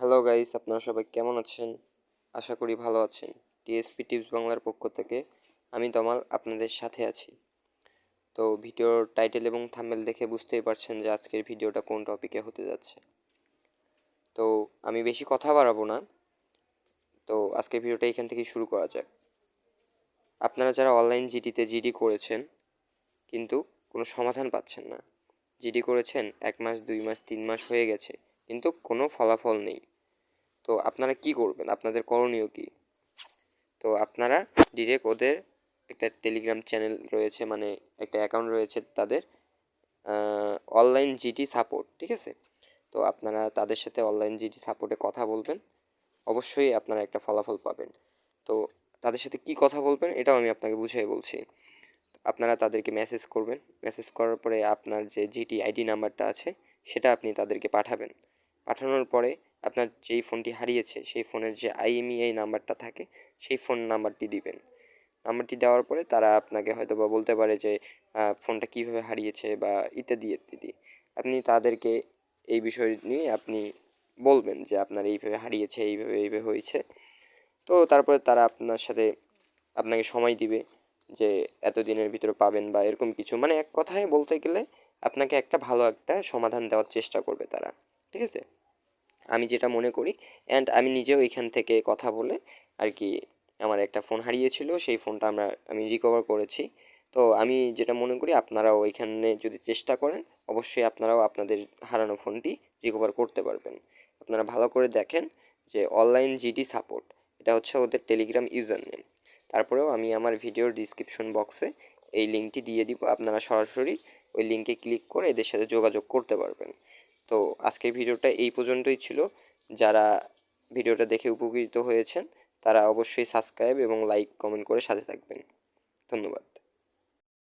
Hello guys, আপনারা সবাই কেমন আছেন? আশা করি ভালো আছেন। টিএসপি টিপস বাংলার পক্ষ থেকে আমি তমাল আপনাদের সাথে আছি। তো ভিডিওর টাইটেল এবং থাম্বনেল দেখে বুঝতেই পারছেন যে আজকের ভিডিওটা কোন টপিকে হতে যাচ্ছে। তো আমি বেশি কথা বাড়াবো না, তো আজকের ভিডিওটা এখান থেকেই শুরু করা যাক। আপনারা যারা অনলাইন জিডিতে জিডি করেছেন কিন্তু কোনো সমাধান পাচ্ছেন না, জিডি করেছেন 1 মাস 2 মাস 3 মাস হয়ে গেছে কিন্তু কোনো ফলাফল নেই, তো আপনারা কি করবেন? আপনাদের করণীয় কি? তো আপনারা ডিরেক্ট ওদের একটা টেলিগ্রাম চ্যানেল রয়েছে, মানে একটা অ্যাকাউন্ট রয়েছে তাদের, অনলাইন জিটি সাপোর্ট, ঠিক আছে? তো আপনারা তাদের সাথে অনলাইন জিটি সাপোর্টে কথা বলবেন, অবশ্যই আপনারা একটা ফলাফল পাবেন। তো তাদের সাথে কি কথা বলবেন এটাও আমি আপনাকে বুঝিয়ে বলছি। আপনারা তাদেরকে মেসেজ করবেন, মেসেজ করার পরে আপনার যে জিটি আইডি নাম্বারটা আছে সেটা আপনি তাদেরকে পাঠাবেন। পাঠানোর পরে আপনার যেই ফোনটি হারিয়েছে সেই ফোনের যে আইএমইআই নাম্বারটা থাকে সেই ফোন নাম্বারটি দিবেন। নাম্বারটি দেওয়ার পরে তারা আপনাকে হয়তো বা বলতে পারে যে ফোনটা কীভাবে হারিয়েছে বা ইত্যাদি ইত্যাদি। আপনি তাদেরকে এই বিষয় নিয়ে আপনি বলবেন যে আপনার এইভাবে হারিয়েছে, এইভাবে এইভাবে হয়েছে। তো তারপরে তারা আপনার সাথে আপনাকে সময় দিবে যে এত দিনের ভিতরে পাবেন বা এরকম কিছু, মানে এক কথায় বলতে গেলে আপনাকে একটা ভালো একটা সমাধান দেওয়ার চেষ্টা করবে তারা, ঠিক আছে? আমি যেটা মনে করি, অ্যান্ড আমি নিজেও এখান থেকে কথা বলে আর কি, আমার একটা ফোন হারিয়েছিল, সেই ফোনটা আমি রিকভার করেছি। তো আমি যেটা মনে করি আপনারাও এখানে যদি চেষ্টা করেন অবশ্যই আপনারাও আপনাদের হারানো ফোনটি রিকভার করতে পারবেন। আপনারা ভালো করে দেখেন যে অনলাইন জিডি সাপোর্ট, এটা হচ্ছে ওদের টেলিগ্রাম ইউজার নেম। তারপরেও আমি আমার ভিডিওর ডিসক্রিপশন বক্সে এই লিঙ্কটি দিয়ে দিব, আপনারা সরাসরি ওই লিঙ্কে ক্লিক করে এদের সাথে যোগাযোগ করতে পারবেন। তো আজকের ভিডিওটা এই পর্যন্তই ছিল। যারা ভিডিওটা দেখে উপকৃত হয়েছেন তারা অবশ্যই সাবস্ক্রাইব এবং লাইক কমেন্ট করে সাথে থাকবেন। ধন্যবাদ।